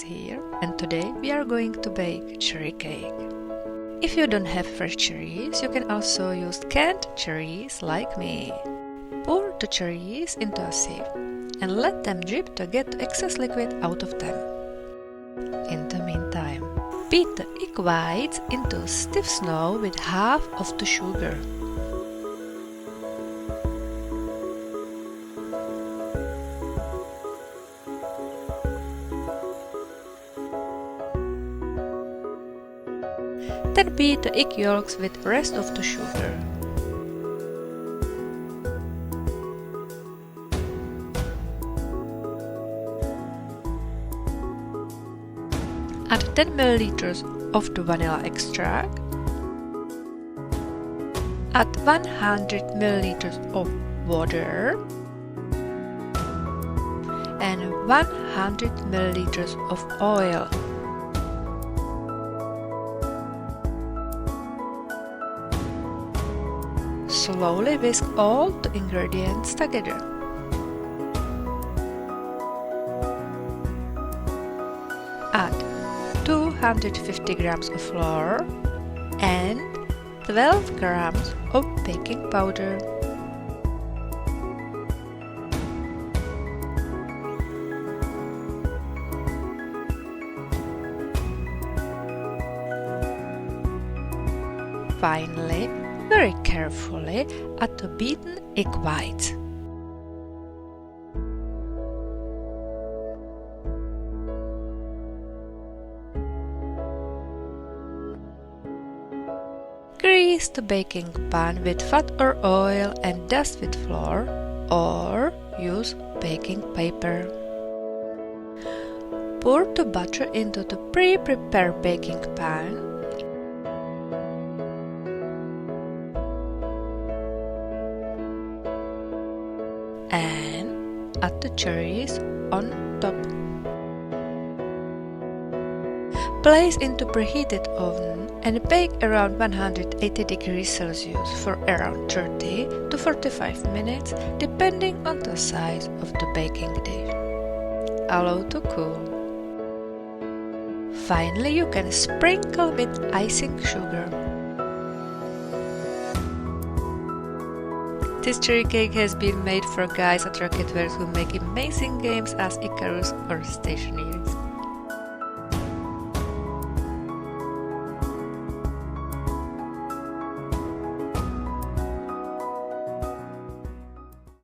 here, and today we are going to bake cherry cake. If you don't have fresh cherries, you can also use canned cherries like me. Pour the cherries into a sieve and let them drip to get the excess liquid out of them. In the meantime, beat the egg whites into stiff snow with half of the sugar. Then beat the egg yolks with the rest of the sugar. Add 10 ml of the vanilla extract. Add 100 ml of water and 100 ml of oil. Slowly whisk all the ingredients together. Add 250 grams of flour and 12 grams of baking powder. Finally, very carefully add the beaten egg whites. Grease the baking pan with fat or oil and dust with flour, or use baking paper. Pour the butter into the pre-prepared baking pan. And add the cherries on top. Place into preheated oven and bake around 180 degrees Celsius for around 30 to 45 minutes depending on the size of the baking dish. Allow to cool. Finally, you can sprinkle with icing sugar. This cherry cake has been made for guys at Rocket Wars who make amazing games as Icarus or Stationeer.